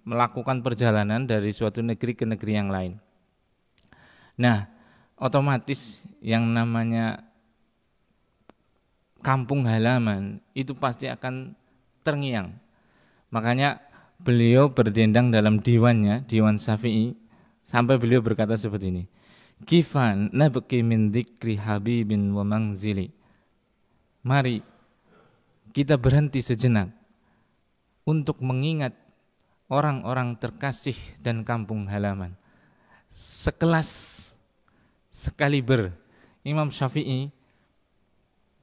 melakukan perjalanan dari suatu negeri ke negeri yang lain. Nah, otomatis yang namanya kampung halaman itu pasti akan terngiang. Makanya beliau berdendang dalam diwannya, Diwan Syafi'i, sampai beliau berkata seperti ini. Kifan nabki min dzikri habibin wa manzili. Mari kita berhenti sejenak untuk mengingat orang-orang terkasih dan kampung halaman. Sekelas, sekaliber Imam Syafi'i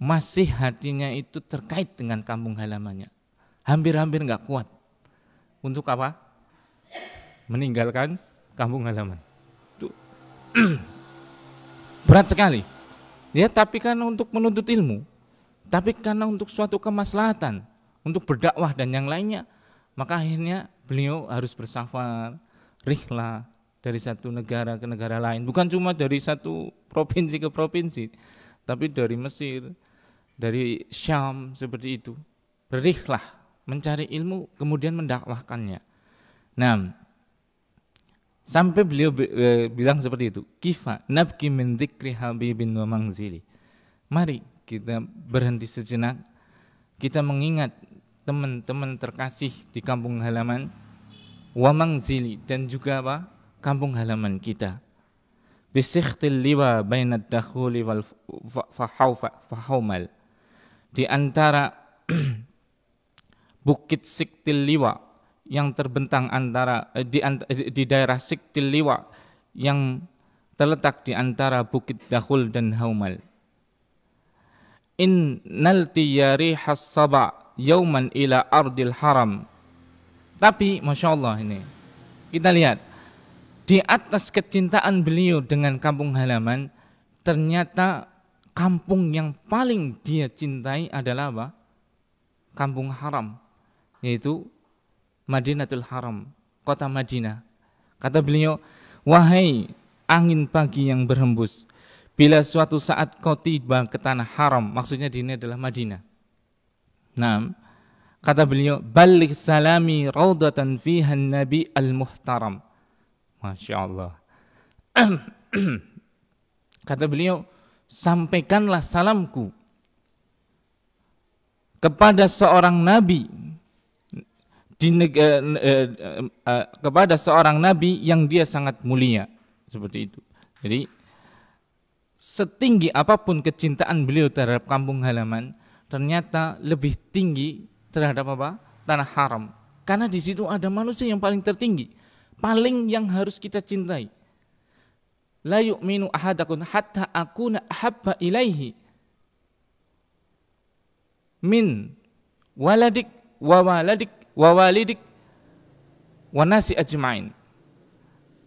masih hatinya itu terkait dengan kampung halamannya. Hampir-hampir nggak kuat. Untuk apa? Meninggalkan kampung halaman. Itu berat sekali. Ya, tapi karena untuk menuntut ilmu, tapi karena untuk suatu kemaslahatan, untuk berdakwah dan yang lainnya, maka akhirnya beliau harus bersafar, rihlah dari satu negara ke negara lain. Bukan cuma dari satu provinsi ke provinsi, tapi dari Mesir, dari Syam, seperti itu. Berrihlah mencari ilmu, kemudian mendakwahkannya. Nah, sampai beliau bilang seperti itu. Kifa nabki min dzikri habibin wa manzili. Mari kita berhenti sejenak, kita mengingat teman-teman terkasih di kampung halaman, wa manzili, dan juga apa? Kampung halaman kita. Bisikhtil liwa bainad dakhuli wal fahaumal. Di antara Bukit Siktil Liwa yang terbentang antara di daerah Siktil Liwa yang terletak di antara Bukit Dakhul dan Haumal. Innal tiyari hassaba yauman ila ardil haram. Tapi Masya Allah, ini kita lihat di atas kecintaan beliau dengan kampung halaman, ternyata kampung yang paling dia cintai adalah apa? Kampung haram, yaitu Madinatul Haram, kota Madinah. Kata beliau, wahai angin pagi yang berhembus, bila suatu saat kau tiba ke tanah haram, maksudnya di ini adalah Madinah. Nah, kata beliau, balik salami raudatan fiha nabi al-muhtaram. Masya Allah. Kata beliau, sampaikanlah salamku kepada seorang nabi kepada seorang nabi yang dia sangat mulia, seperti itu. Jadi setinggi apapun kecintaan beliau terhadap kampung halaman, ternyata lebih tinggi terhadap apa? Tanah haram. Karena di situ ada manusia yang paling tertinggi, paling yang harus kita cintai. La yu'minu ahadakum hatta akuna ahabba ilaihi min waladik wa walidik wa nasi ajmain.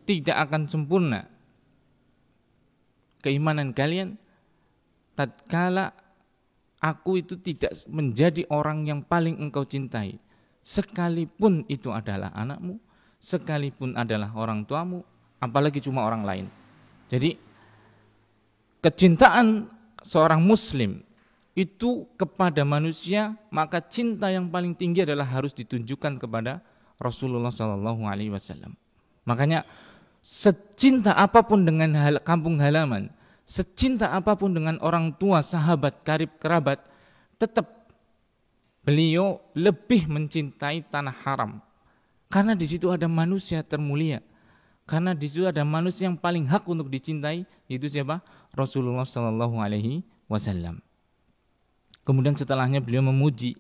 Tidak akan sempurna keimanan kalian tatkala aku itu tidak menjadi orang yang paling engkau cintai, sekalipun itu adalah anakmu, sekalipun adalah orang tuamu, apalagi cuma orang lain. Jadi kecintaan seorang muslim itu kepada manusia, maka cinta yang paling tinggi adalah harus ditunjukkan kepada Rasulullah SAW. Makanya secinta apapun dengan kampung halaman, secinta apapun dengan orang tua, sahabat, karib, kerabat, tetap beliau lebih mencintai tanah haram. Karena di situ ada manusia termulia. Karena di situ ada manusia yang paling hak untuk dicintai, yaitu siapa? Rasulullah SAW. Kemudian setelahnya beliau memuji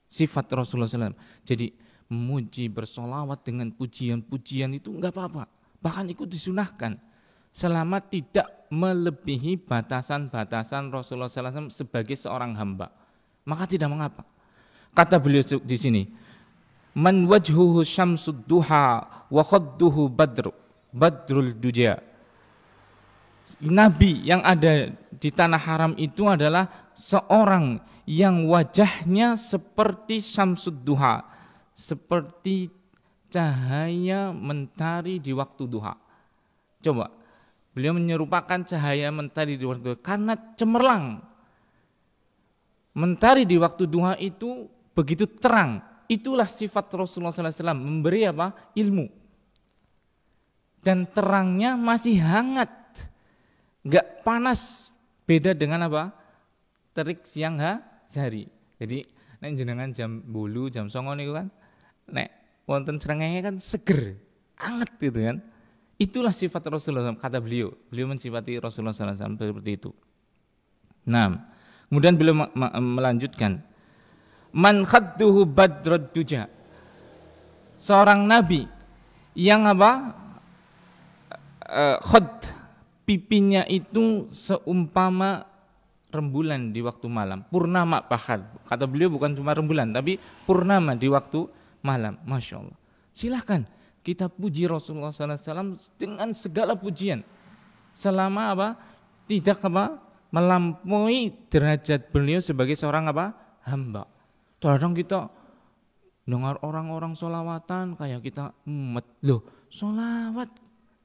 sifat Rasulullah SAW. Jadi memuji, bersolawat dengan pujian-pujian itu enggak apa-apa. Bahkan ikut disunahkan selama tidak melebihi batasan-batasan Rasulullah SAW sebagai seorang hamba, maka tidak mengapa. Kata beliau di sini, man wajhuhu syamsud duha wa khadduhu badrul duja. Nabi yang ada di tanah haram itu adalah seorang yang wajahnya seperti syamsud duha, seperti cahaya mentari di waktu duha. Coba, beliau menyerupakan cahaya mentari di waktu duha karena cemerlang. Mentari di waktu duha itu begitu terang, itulah sifat Rasulullah SAW, memberi apa? Ilmu. Dan terangnya masih hangat, nggak panas. Beda dengan apa? Terik siang hari. Jadi nek jenengan jam 8 jam 9 niku kan nek wonten srengenge kan seger, anget gitu kan. Itulah sifat Rasulullah SAW, kata beliau. Beliau mensifati Rasulullah SAW seperti itu. Nah, kemudian beliau melanjutkan, man khadduhu badrud duja. Seorang nabi yang apa? Khad, pipinya itu seumpama rembulan di waktu malam, purnama bahkan. Kata beliau bukan cuma rembulan, tapi purnama di waktu malam. Masya Allah. Silahkan kita puji Rasulullah SAW dengan segala pujian, selama apa? Tidak apa? Melampaui derajat beliau sebagai seorang apa? Hamba. Kadang kita dengar orang-orang sholawatan kayak kita umat, loh sholawat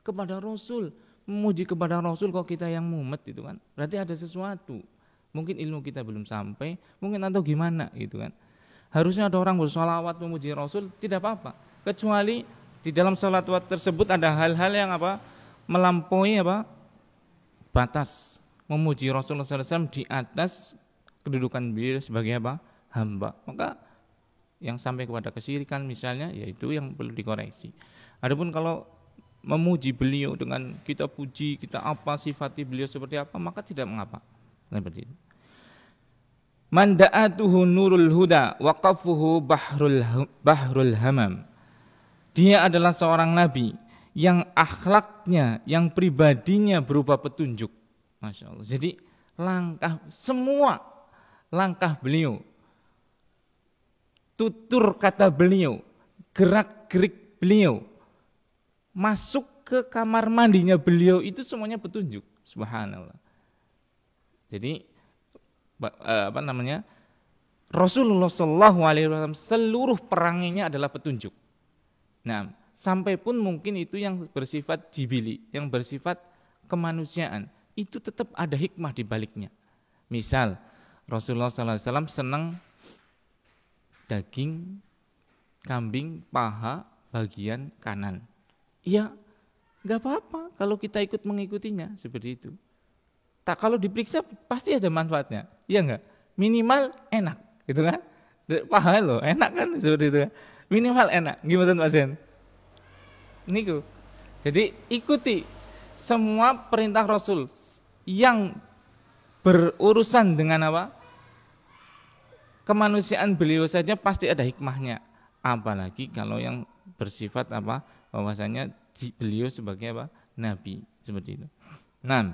kepada Rasul, memuji kepada Rasul kok kita yang mumet itu kan, berarti ada sesuatu, mungkin ilmu kita belum sampai, mungkin atau gimana gitu kan. Harusnya ada orang bersholawat memuji Rasul, tidak apa-apa, kecuali di dalam sholawat tersebut ada hal-hal yang apa, melampaui apa, batas memuji Rasulullah SAW di atas kedudukan beliau sebagai apa, hamba. Maka yang sampai kepada kesyirikan misalnya, yaitu yang perlu dikoreksi. Adapun kalau memuji beliau dengan kita puji, kita apa, sifati beliau seperti apa, maka tidak mengapa. Seperti itu. Man da'atuhu nurul huda waqafuhu bahrul hamam. Dia adalah seorang nabi yang akhlaknya, yang pribadinya berupa petunjuk. Masya Allah. Jadi semua langkah beliau, tutur kata beliau, gerak-gerik beliau, masuk ke kamar mandinya beliau itu semuanya petunjuk. Subhanallah. Jadi Rasulullah SAW seluruh peranginya adalah petunjuk. Nah, sampai pun mungkin itu yang bersifat jibili, yang bersifat kemanusiaan, itu tetap ada hikmah di baliknya. Misal Rasulullah SAW senang daging kambing paha bagian kanan. Ya, nggak apa-apa kalau kita ikut mengikutinya seperti itu. Tak, kalau diperiksa pasti ada manfaatnya, iya nggak? Minimal enak, gitu kan? Paha loh, enak kan seperti itu. Minimal enak, gimana Pak Zen? Niku. Jadi ikuti semua perintah Rasul yang berurusan dengan apa? Kemanusiaan beliau saja pasti ada hikmahnya. Apalagi kalau yang bersifat apa? Bahwasanya beliau sebagai apa? Nabi, seperti itu. Nah,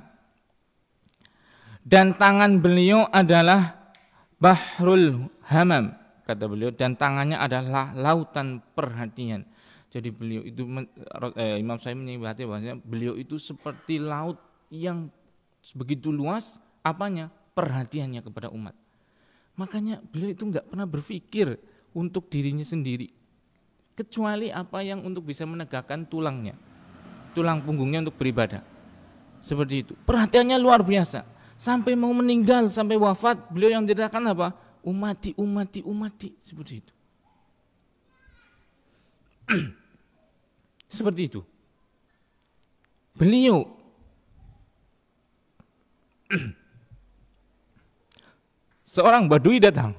dan tangan beliau adalah bahrul hamam, kata beliau, dan tangannya adalah lautan perhatian. Jadi beliau itu Imam Syafi'i menyebutkan bahwasanya beliau itu seperti laut yang begitu luas, apanya? Perhatiannya kepada umat. Makanya beliau itu enggak pernah berpikir untuk dirinya sendiri, kecuali apa yang untuk bisa menegakkan tulangnya, tulang punggungnya untuk beribadah. Seperti itu. Perhatiannya luar biasa. Sampai mau meninggal, sampai wafat, beliau yang teriakan apa? Umati, umati, umati. Seperti itu. Seperti itu. Beliau seorang badui datang,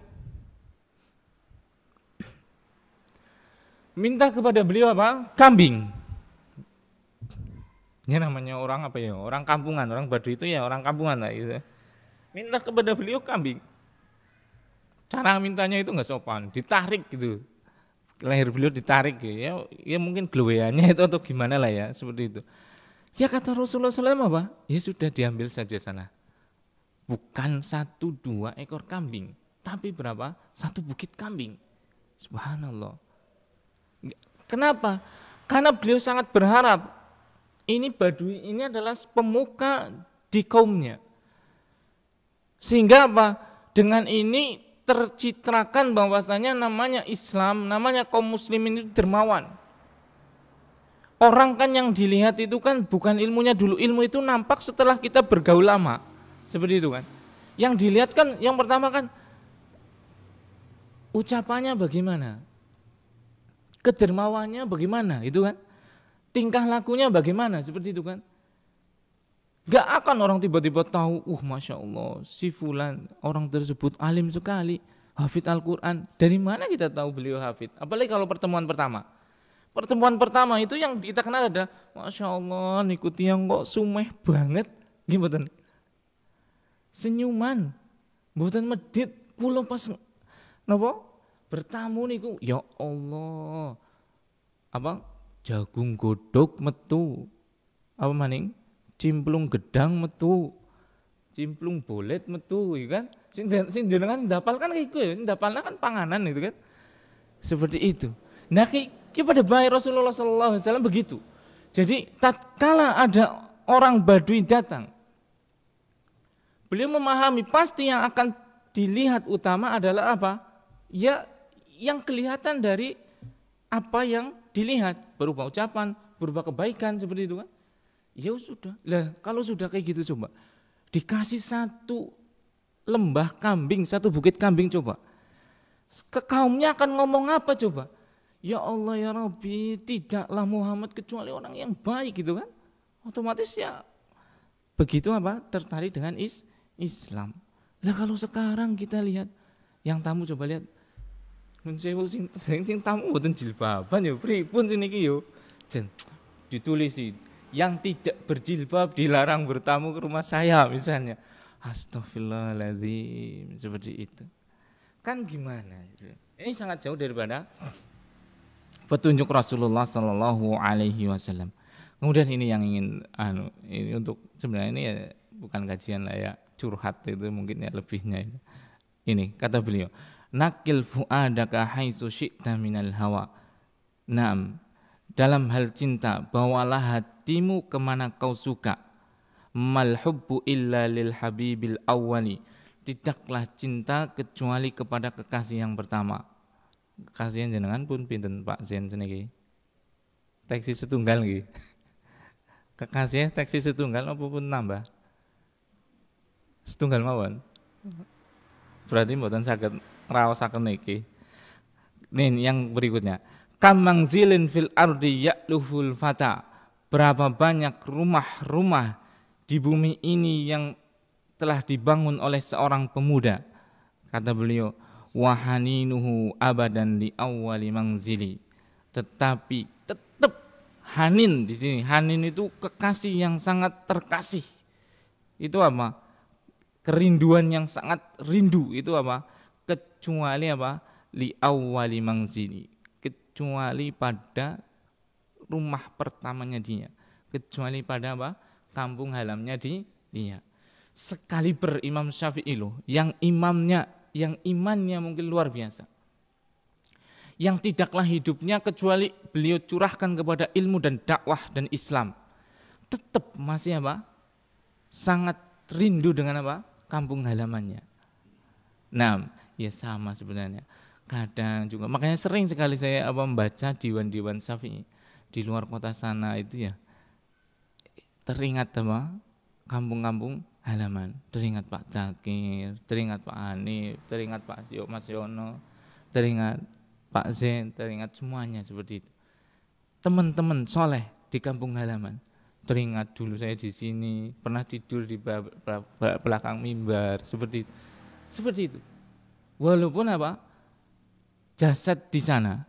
minta kepada beliau apa? Kambing. Ini namanya orang apa ya? Orang kampungan, orang badui itu ya orang kampungan lah gitu. Minta kepada beliau kambing. Cara mintanya itu nggak sopan, ditarik gitu. Leher beliau ditarik gitu. Ya mungkin geleweannya itu atau gimana lah ya, seperti itu. Ya kata Rasulullah SAW apa? Ya sudah, diambil saja sana. Bukan 1-2 ekor kambing, tapi berapa? 1 bukit kambing. Subhanallah. Kenapa? Karena beliau sangat berharap ini badui ini adalah pemuka di kaumnya. Sehingga apa? Dengan ini tercitrakan bahwasanya namanya Islam, namanya kaum muslimin itu dermawan. Orang kan yang dilihat itu kan bukan ilmunya dulu, ilmu itu nampak setelah kita bergaul lama. Seperti itu kan. Yang dilihat kan yang pertama kan ucapannya bagaimana? kedermawannya bagaimana, itu kan? Tingkah lakunya bagaimana, seperti itu kan? Gak akan orang tiba-tiba tahu, Masya Allah, si fulan, orang tersebut alim sekali, hafid Al-Quran. Dari mana kita tahu beliau hafid? Apalagi kalau pertemuan pertama. Pertemuan pertama itu yang kita kenal ada, Masya Allah, nikuti yang kok sumeh banget. Gimana? Senyuman, buatan medit, pulau pas, napa? Bertamu niku, ya Allah, apa? Jagung godok metu, apa maning? Cimplung gedang metu, cimplung bolet metu, ya kan? Sing jenengan dapal kan iku ya, dapalnya kan panganan itu kan. Seperti itu. Nah, pada baik Rasulullah SAW begitu. Jadi tatkala ada orang Badui datang, beliau memahami pasti yang akan dilihat utama adalah apa? Ya, yang kelihatan dari apa yang dilihat, berupa ucapan, berupa kebaikan, seperti itu kan. Ya sudah, lah kalau sudah kayak gitu coba dikasih satu lembah kambing, satu bukit kambing coba, ke kaumnya akan ngomong apa coba? Ya Allah ya Rabbi, tidaklah Muhammad kecuali orang yang baik gitu kan? Otomatis ya begitu apa? Tertarik dengan Islam. Lah kalau sekarang kita lihat yang tamu coba lihat, sing tamu mboten jilbaban ya pripun niki yo. Jen ditulis sih, yang tidak berjilbab dilarang bertamu ke rumah saya misalnya. Astagfirullahaladzim, seperti itu. Kan gimana? Ini sangat jauh daripada petunjuk Rasulullah Sallallahu Alaihi Wasallam. Kemudian ini yang ingin ini untuk sebenarnya ini ya bukan kajian lah ya, curhat itu mungkin ya lebihnya. Ini kata beliau, nakil fuadaka haitsu syi'ta minal hawa. Naam, dalam hal cinta bawalah hatimu kemana kau suka. Mal hubbu illa lil habibil awwali. Tidaklah cinta kecuali kepada kekasih yang pertama. Kekasih jenengan pun pinten Pak Zen seniki. Teksi setunggal nggih. Kekasih teksi setunggal apa pun nambah? Setunggal mawon. Berarti mboten saged raosaken niki. Nih yang berikutnya. Kamang zilin fil ardi ya'luhul fata. Berapa banyak rumah-rumah di bumi ini yang telah dibangun oleh seorang pemuda. Kata beliau, wahaninuhu abadan li awwali mangzili. Tetapi tetap hanin di sini. Hanin itu kekasih yang sangat terkasih. Itu apa? Kerinduan yang sangat rindu. Itu apa? Kecuali apa? Li awwali mangzili. Kecuali pada rumah pertamanya dia, kecuali pada apa? Kampung halamannya dia. Sekaliber Imam Syafi'i loh, yang imannya mungkin luar biasa, yang tidaklah hidupnya kecuali beliau curahkan kepada ilmu dan dakwah dan Islam, tetap masih apa? Sangat rindu dengan apa? Kampung halamannya. Nah, ya sama sebenarnya. Kadang juga, makanya sering sekali saya membaca diwan-diwan Syafi'i di luar kota sana itu ya, teringat apa? Kampung-kampung halaman, teringat Pak Zakir, teringat Pak Hanif, teringat Pak Mas Yono, teringat Pak Zen, teringat semuanya seperti itu. Teman-teman soleh di kampung halaman, teringat dulu saya di sini pernah tidur di belakang mimbar seperti itu. Seperti itu. Walaupun apa? Jasad di sana.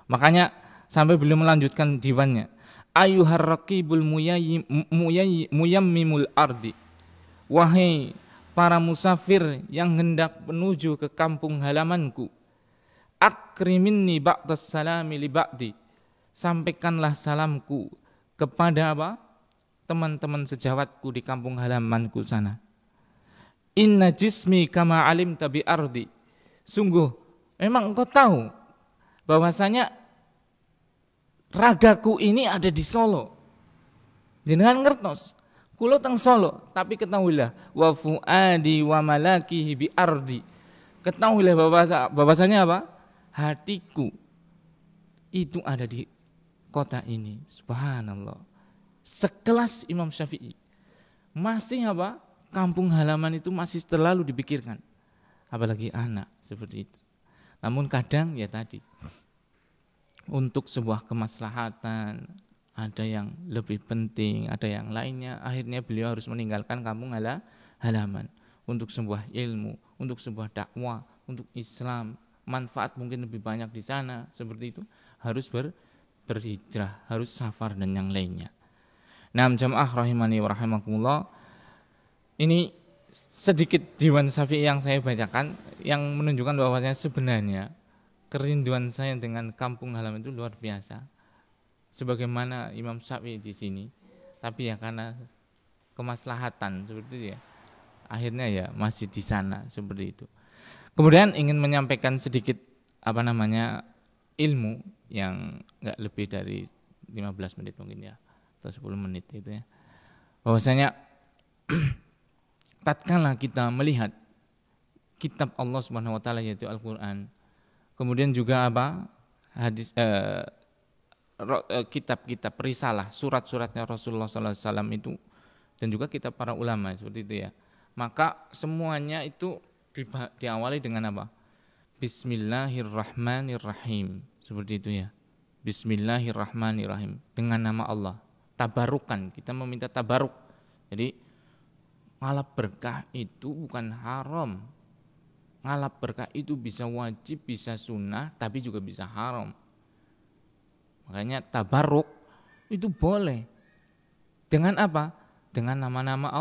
Makanya sampai beliau melanjutkan diwannya, ayyuhar raqibul muyammimul ardi. Wahai para musafir yang hendak menuju ke kampung halamanku, akriminni ba'das salami li ba'di. Sampaikanlah salamku kepada apa? Teman-teman sejawatku di kampung halamanku sana. Inna jismi kama alimta bi ardi. Sungguh memang engkau tahu bahwasanya ragaku ini ada di Solo. Jenengan ngertos, kulo teng Solo, tapi ketahuilah wa fuadi wa malakihi bi ardi. Ketahuilah bahwasanya apa? Hatiku itu ada di kota ini. Subhanallah. Sekelas Imam Syafi'i. Masih apa? Kampung halaman itu masih terlalu dipikirkan. Apalagi anak seperti itu. Namun kadang ya tadi, untuk sebuah kemaslahatan, ada yang lebih penting, ada yang lainnya, akhirnya beliau harus meninggalkan kampung halaman untuk sebuah ilmu, untuk sebuah dakwah, untuk Islam, manfaat mungkin lebih banyak di sana, seperti itu, harus berhijrah, harus safar dan yang lainnya. Nah, jamaah rahimani wa rahimakumullah, ini sedikit diwan Syafi'i yang saya bacakan yang menunjukkan bahwasanya sebenarnya kerinduan saya dengan kampung halaman itu luar biasa. Sebagaimana Imam Syafi'i di sini, tapi ya karena kemaslahatan seperti itu ya, akhirnya ya masih di sana seperti itu. Kemudian ingin menyampaikan sedikit ilmu yang enggak lebih dari 15 menit mungkin ya, atau 10 menit itu ya. Bahwasanya tatkala kita melihat kitab Allah Subhanahu wa taala yaitu Al-Qur'an, kemudian juga kitab-kitab risalah, surat-suratnya Rasulullah SAW itu, dan juga kitab para ulama seperti itu ya. Maka semuanya itu diawali dengan apa? Bismillahirrahmanirrahim, seperti itu ya. Bismillahirrahmanirrahim, dengan nama Allah. Tabarukan, kita meminta tabaruk. Jadi ngalap berkah itu bukan haram. Ngalap berkah itu bisa wajib, bisa sunnah, tapi juga bisa haram. Makanya tabaruk itu boleh. Dengan apa? Dengan nama-nama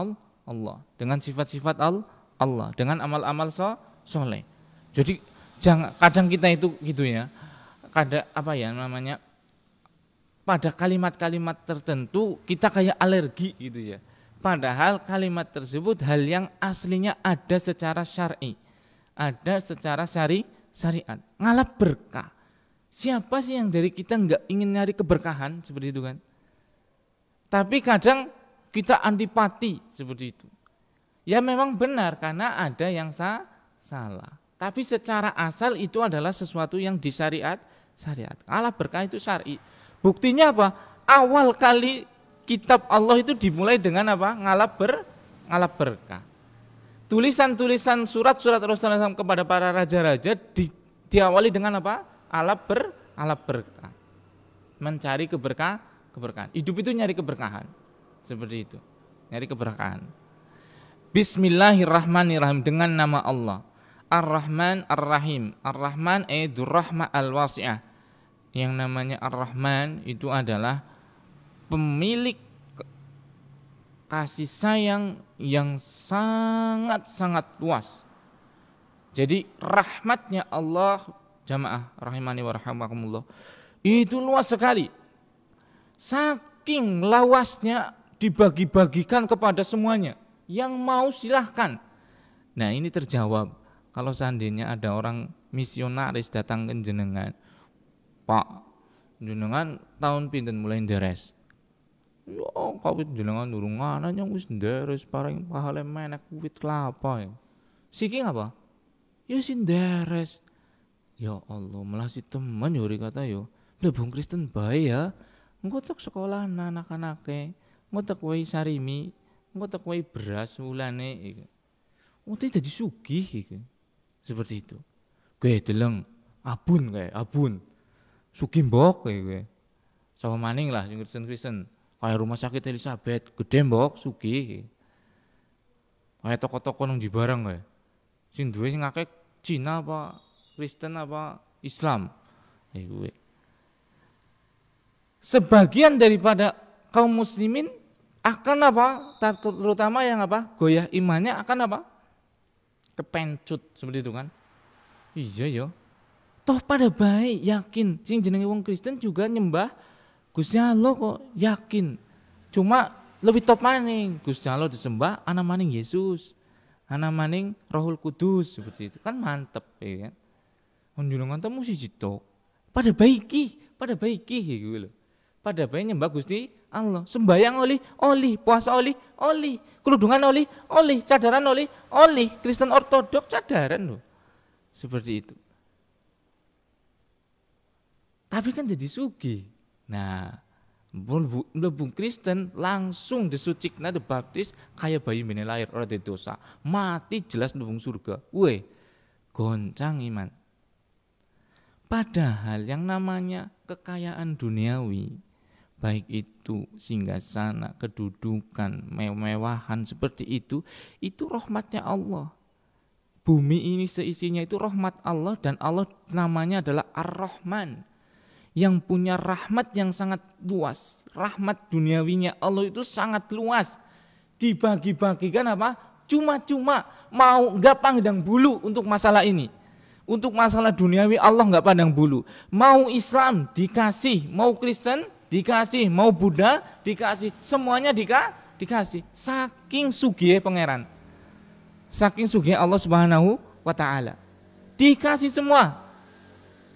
Allah, dengan sifat-sifat Allah, dengan amal-amal soleh. Jadi kadang kita itu gitu ya. Pada kalimat-kalimat tertentu kita kayak alergi gitu ya. Padahal kalimat tersebut hal yang aslinya ada secara syar'i, ada secara syariat. Ngalap berkah. Siapa sih yang dari kita enggak ingin nyari keberkahan seperti itu kan? Tapi kadang kita antipati seperti itu. Ya memang benar karena ada yang salah. Tapi secara asal itu adalah sesuatu yang disyariat. Ngalap berkah itu syar'i. Buktinya apa? Awal kali kitab Allah itu dimulai dengan apa? Ngalap berkah. Tulisan-tulisan surat-surat Rasulullah SAW kepada para raja-raja diawali dengan apa? Alap berkah. Mencari keberkahan. Hidup itu nyari keberkahan. Seperti itu. Nyari keberkahan. Bismillahirrahmanirrahim, dengan nama Allah. Ar-Rahman Ar-Rahim. Ar-Rahman Dzur-Rahmah Al-Wasi'ah. Yang namanya Ar-Rahman itu adalah pemilik kasih sayang yang sangat-sangat luas. Jadi rahmatnya Allah, jamaah rahimani wa rahimakumullah, itu luas sekali. Saking luasnya dibagi-bagikan kepada semuanya. Yang mau silahkan. Nah ini terjawab kalau seandainya ada orang misionaris datang ke jenengan, Pak, jenengan tahun pinten mulai deres? Ya kawit jenengan nurungan aja wis deres paring pahale menek wit kelapa ya. Siki apa? Ya sin deres. Ya Allah, malah si teman yuri kata yo, lah Bung Kristen bae ya. Engko tek sekolah anak-anake, engko tek wae sarimi, engko tek wae beras wulane iki. Uti dadi sugih iki. Seperti itu. Kowe deleng abun. Sugih mbok kowe. Sama maning lah sing Kristen. Kayak rumah sakit Elizabeth, gede mbok, sugih. Kayak toko-toko nang di barang kae. Sing duwe sing akeh Cina apa Kristen apa Islam. Gue. Sebagian daripada kaum muslimin akan apa? Terutama yang apa? Goyah imannya akan apa? Kepencut seperti itu kan. Iya ya. Toh pada baik yakin sing jenenge wong Kristen juga nyembah Gusti Allah kok, yakin. Cuma lebih top maning Gusti Allah disembah, ana maning Yesus, ana maning Rohul Kudus, seperti itu kan mantep ya kan. Menjunjung temu siji tok. Pada baiki gitu lho. Pada baik nyembah Gusti Allah, sembayang oli, puasa oli, kerudungan oli, cadaran oli, Kristen Ortodok cadaran loh. Seperti itu. Tapi kan jadi sugih. Nah, mlebu Kristen langsung disucikna dibaptis kayak bayi mene lahir ora ada dosa. Mati jelas mlebu surga. Goncang iman. Padahal yang namanya kekayaan duniawi, baik itu singgasana, kedudukan, mewahan seperti itu rahmatnya Allah. Bumi ini seisinya itu rahmat Allah, dan Allah namanya adalah Ar-Rahman, yang punya rahmat yang sangat luas. Rahmat duniawinya Allah itu sangat luas. Dibagi-bagikan apa? Cuma-cuma, mau nggak pandang bulu untuk masalah ini. Untuk masalah duniawi Allah nggak pandang bulu. Mau Islam dikasih, mau Kristen dikasih, mau Buddha dikasih, semuanya dikasih. Saking sugih pangeran, saking sugih Allah Subhanahu wa Ta'ala, dikasih semua.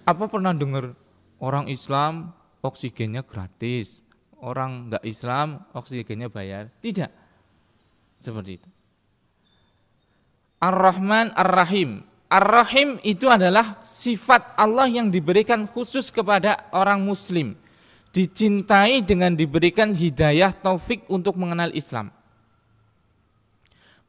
Apa pernah dengar orang Islam oksigennya gratis, orang nggak Islam oksigennya bayar? Tidak, seperti itu. Ar-Rahman Ar-Rahim. Ar-Rahim itu adalah sifat Allah yang diberikan khusus kepada orang Muslim, dicintai dengan diberikan hidayah taufik untuk mengenal Islam.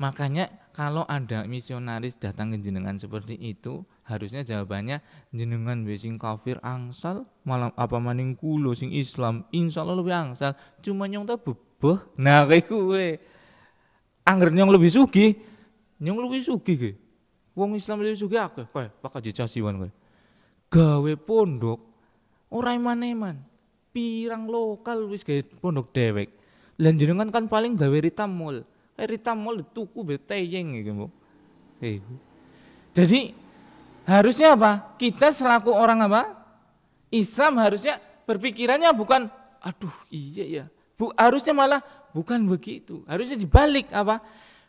Makanya kalau ada misionaris datang ke jenengan seperti itu, harusnya jawabannya, jenengan sing kafir angsal, malam apa maning kulo sing Islam insyaallah lebih angsal, cuma nyong ta bebeh. Nah kayak kuwe. Angger nyong lebih sugih, nyong lebih sugih ge. Wong Islam lebih sugih akeh, kowe bakal jajasiwan kowe. Gawe pondok ora iman-iman. Pirang lokal wis gawe pondok dewek. Lah jenengan kan paling gawe ritamul. Ritamul tuku be teyeng iki, Mbok. Jadi harusnya apa? Kita selaku orang apa? Islam harusnya berpikirannya bukan aduh iya ya. Harusnya malah bukan begitu. Harusnya dibalik apa?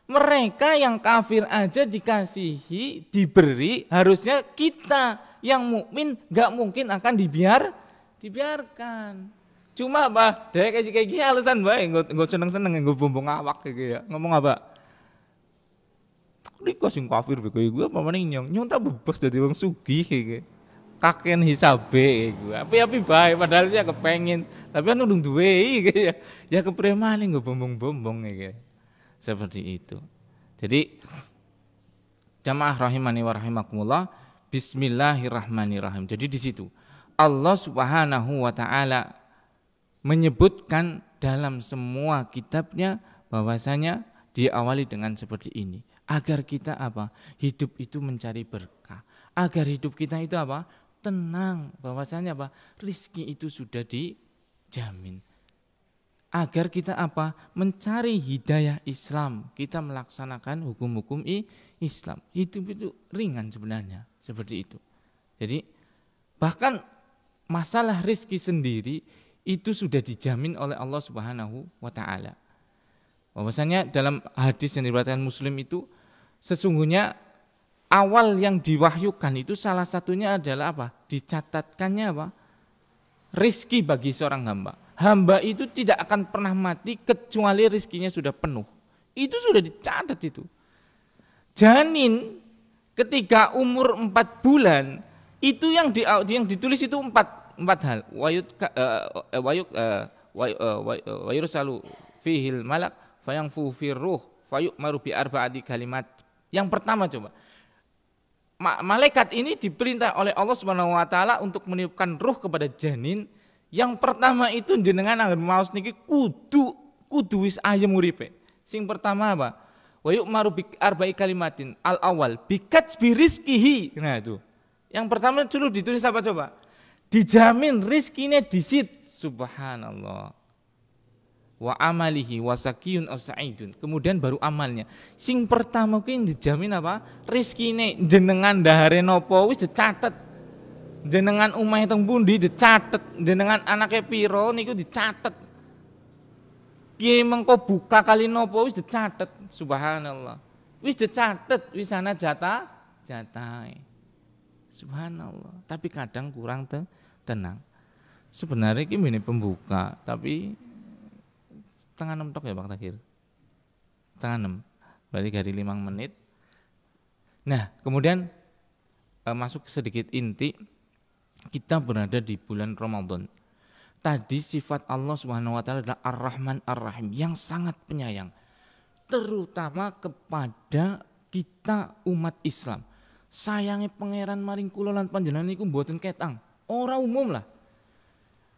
Mereka yang kafir aja dikasihi, diberi, harusnya kita yang mukmin nggak mungkin akan dibiarkan. Cuma apa? Dek kayak gini alasan baik, nggak seneng nggak bumbung awak kayak ya. Ngomong apa? Riko sing kafir kayak gue apa maning nyong tak bebas dari wong sugih kayak kakek hisabe gue. Api baik padahal saya kepengen, tapi anu ndung duwe kayak ya kepremane nggak bumbung kayak. Seperti itu. Jadi jamaah rahimani wa rahimakumullah, bismillahirrahmanirrahim. Jadi di situ Allah Subhanahu wa Ta'ala menyebutkan dalam semua kitabnya bahwasanya diawali dengan seperti ini, agar kita apa? Hidup itu mencari berkah. Agar hidup kita itu apa? Tenang, bahwasanya apa? Rizki itu sudah dijamin. Agar kita apa? Mencari hidayah Islam, kita melaksanakan hukum-hukum Islam. Itu ringan sebenarnya, seperti itu. Jadi bahkan masalah rizki sendiri itu sudah dijamin oleh Allah Subhanahu wa Ta'ala. Bahwasanya dalam hadis yang diriwayatkan Muslim itu, sesungguhnya awal yang diwahyukan itu salah satunya adalah apa? Dicatatkannya apa? Rizki bagi seorang hamba. Hamba itu tidak akan pernah mati kecuali rizkinya sudah penuh. Itu sudah dicatat itu. Janin ketika umur 4 bulan itu yang ditulis itu empat hal. Wayursalu fihil malak fayangfu firruh fayu'maru bi arba'ati kalimat. Yang pertama coba. Malaikat ini diperintah oleh Allah Subhanahu wa Ta'ala untuk meniupkan ruh kepada janin. Yang pertama itu jenengan anggar maos niki kudu wis ayem uripe. Sing pertama apa? Wa yu'maru bi arba'i kalimatin. Al awal bikat bi rizkihi. Nah itu. Yang pertama dulu ditulis apa coba? Dijamin rizkinya disit. Subhanallah. Wa amalihi wa sakiyun aw sa'idun. Kemudian baru amalnya. Sing pertama kuwi dijamin apa? Rizkine jenengan dahare napa wis dicatet. Jenengan umah teng pundi dicatet, jenengan anake piro niku dicatet. Piye mengko buka kali napa wis dicatet. Subhanallah. Wis dicatet, wis ana jatahe. Subhanallah. Tapi kadang kurang tenang. Sebenarnya ini pembuka, tapi setengah 6 tok ya Pak Takhir. Setengah 6. Berarti dari 5 menit. Nah, kemudian masuk sedikit inti. Kita berada di bulan Ramadan. Tadi sifat Allah Subhanahu wa Ta'ala adalah Ar-Rahman Ar-Rahim, yang sangat penyayang, terutama kepada kita umat Islam. Sayangi pangeran maring kula lan panjenengan niku mboten ketang, ora umum lah.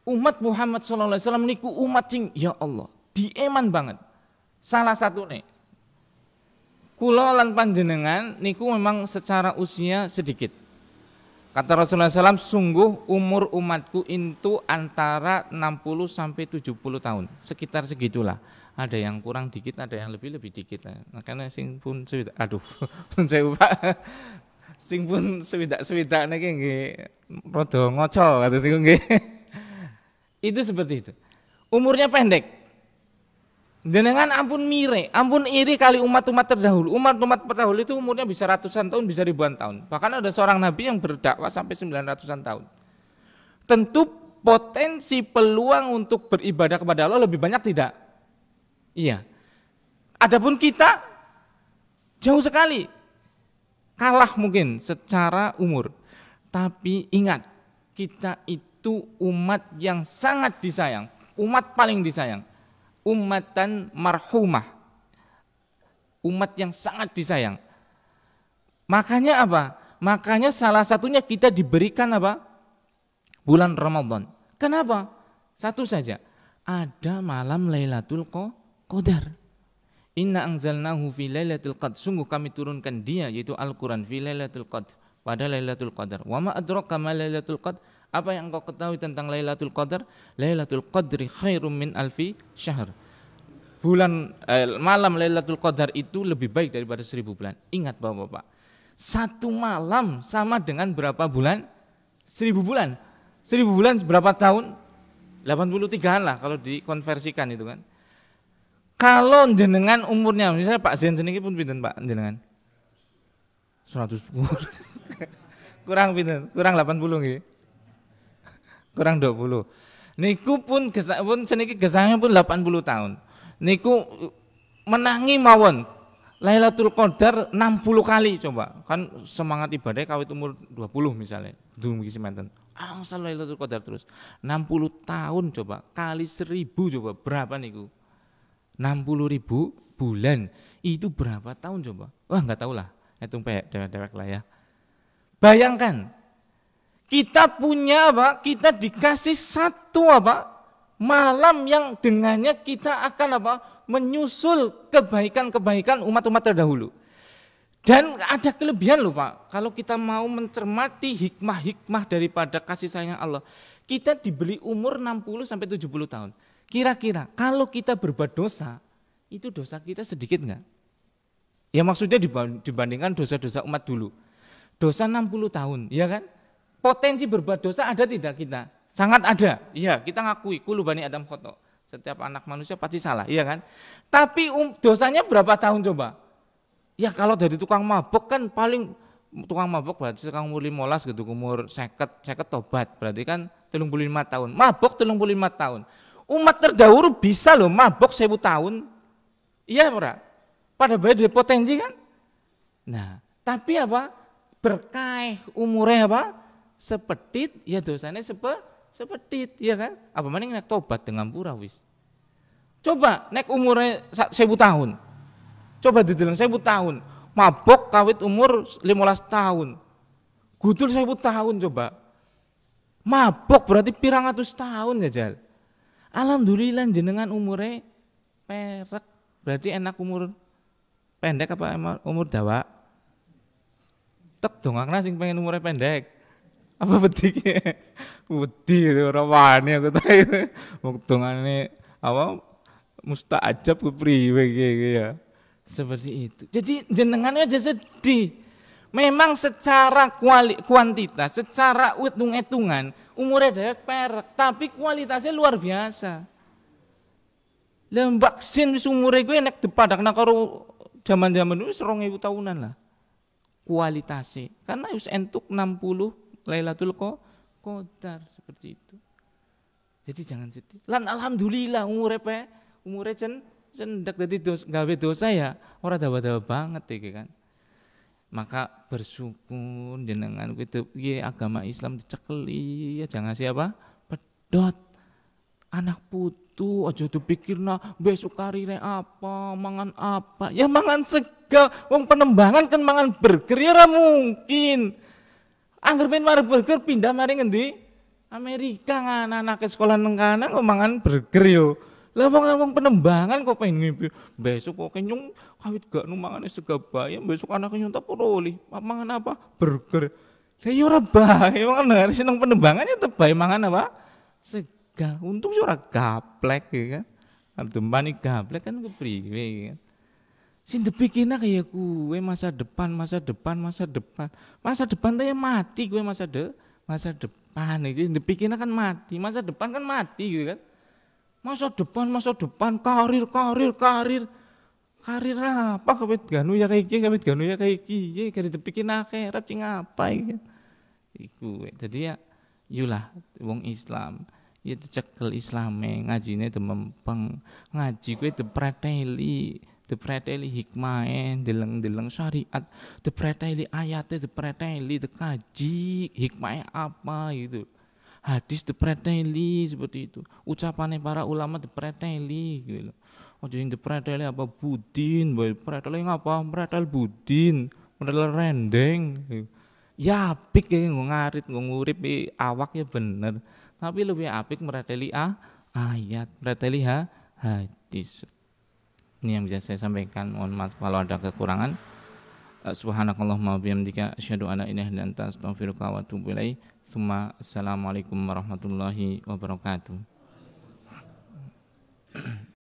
umat Muhammad sallallahu alaihi wasallam niku umat sing ya Allah, dieman banget. Salah satu nih, kula lan panjenengan niku memang secara usia sedikit. Kata Rasulullah SAW, sungguh umur umatku itu antara 60 sampai 70 tahun, sekitar segitulah. Ada yang kurang dikit, ada yang lebih dikit. Makanya sing pun sewidak, aduh, pun saya lupa. Sing pun sewidak niki nggih rada ngoco kados niku nggih. Itu seperti itu. Umurnya pendek. Jenengan ampun mire, ampun iri kali umat-umat terdahulu. Umat-umat terdahulu itu umurnya bisa ratusan tahun, bisa ribuan tahun. Bahkan ada seorang nabi yang berdakwah sampai 900-an tahun. Tentu potensi peluang untuk beribadah kepada Allah lebih banyak tidak? Iya. Adapun kita jauh sekali. Kalah mungkin secara umur. Tapi ingat, kita itu umat yang sangat disayang, umat paling disayang. Ummatan marhumah, umat yang sangat disayang. Makanya apa? Makanya salah satunya kita diberikan apa? Bulan Ramadan. Kenapa? Satu saja, ada malam Lailatul Qadar. Inna anzalnahu fi Lailatul Qadar. Sungguh kami turunkan dia, yaitu Al-Quran, fi Lailatul Qadar, pada Lailatul Qadar. Wa ma adraka ma Lailatul Qadar. Apa yang engkau ketahui tentang Lailatul Qadar? Lailatul Qadri khairum min alfi syahr. Malam Lailatul Qadar itu lebih baik daripada 1000 bulan. Ingat Bapak-bapak, satu malam sama dengan berapa bulan? 1000 bulan. 1000 bulan berapa tahun? 83-an lah kalau dikonversikan itu kan. Kalau jenengan umurnya, misalnya Pak Zen ini pun pinten Pak jenengan? 100 kurang pinten? Kurang 80 nggih. Kurang 20. Niku pun seniki gesangnya pun 80 tahun. Niku menangi mawon Lailatul Qadar 60 kali coba. Kan semangat ibadah kawit umur 20 misalnya. Dugi semanten. Angsal Lailatul Qadar terus. 60 tahun coba kali 1000 coba berapa niku? 60.000 bulan. Itu berapa tahun coba? Wah, enggak tahu lah. Hitung dewek lah ya. Bayangkan. Kita punya apa? Kita dikasih satu apa? Malam yang dengannya kita akan apa? Menyusul kebaikan-kebaikan umat-umat terdahulu. Dan ada kelebihan loh Pak. Kalau kita mau mencermati hikmah-hikmah daripada kasih sayang Allah, kita diberi umur 60 sampai 70 tahun. Kira-kira kalau kita berbuat dosa, itu dosa kita sedikit enggak? Ya maksudnya dibandingkan dosa-dosa umat dulu. Dosa 60 tahun, ya kan? Potensi berbuat dosa ada tidak kita? Sangat ada. Iya, kita ngakui kullu bani Adam khoto. Setiap anak manusia pasti salah, iya kan? Tapi dosanya berapa tahun coba? Ya kalau dari tukang mabok kan paling tukang mabok berarti sekarang umur 15 gitu, umur 50 tobat. Berarti kan 35 tahun. Mabok 35 tahun. Umat terdahulu bisa loh mabok 1000 tahun. Iya, ora? Pada baik dari potensi kan? Nah, tapi apa? Berkah umurnya apa? Sepetit, ya dosanya sepetit, ya kan? Apa mending nek tobat dengan pura wis. Coba nek umurnya 1000 tahun. Coba dideleng 1000 tahun. Mabok kawit umur 15 tahun. Gudul 1000 tahun coba. Mabok berarti pirang atus tahun ya Jal. Alhamdulillah jenengan umurnya perek. Berarti enak umur pendek apa umur dawa? Tek dongakna sing pengen umurnya pendek. Apa betik ya? Wedi itu ora wani aku ta itu. Wong dongane apa mustajab ku priwe iki ya. Seperti itu. Jadi jenengan aja sedih. Memang secara kuantitas, secara hitung-hitungan umurnya dewek perek, tapi kualitasnya luar biasa. Lembak sin wis umure kuwi nek dipadakna karo zaman-zaman wis 2000 tahunan lah. Kualitasnya. Karena wis entuk 60 Lailatul Qadar seperti itu. Jadi jangan sedih. Lan alhamdulillah umure cendek dadi gawe dosa ya ora dawa-dawa banget iki kan. Maka bersyukur jenengan iki agama Islam dicekeli ya jangan siapa? Pedot. Anak putu aja dipikirna besok karire apa, mangan apa. Ya mangan sega, wong Penembangan kan mangan burger ya ora mungkin. Angger ben mari burger pindah mari ngendi? Amerika anak sekolah nang kana kok mangan burger yo. Lah wong Penembangan kok pengen ngimpi. Besok kok kenyung kawit gak nu mangane sega bayam, besok anak kenyung tak peroli. Mangan apa? Burger. Lah yo ora bae, wong nek seneng Penembangan ya tetep bae mangan apa? Sega. Untung sih ora gaplek ya kan. Dembani gaplek kan kepriwe kan. Sing dipikirna kayak kue masa depan. Masa depan teh mati kue masa depan iki dipikirna kan mati, masa depan kan mati gitu kan. Masa depan karir apa kawit ganu ya kayak iki kare dipikirna akhirat sing apa iki. Iku dadi ya yulah wong Islam ya dicekel Islame ngajine demempeng ngaji kuwi dipreteli hikmahe deleng-deleng syariat dipreteli ayate dipreteli dikaji hikmahe apa gitu hadis dipreteli seperti itu ucapannya para ulama dipreteli gitu ojo yang dipreteli apa budin boy preteli ngapa pretel budin pretel rendeng gitu. Ya apik ya ngarit ngurip awak ya bener tapi lebih apik mereteli ayat mereteli hadis. Ini yang bisa saya sampaikan. Mohon maaf kalau ada kekurangan. Subhanakallahumma bihamdika asyhadu an la ilaha illa anta astaghfiruka wa atubu ilaik. Assalamualaikum warahmatullahi wabarakatuh.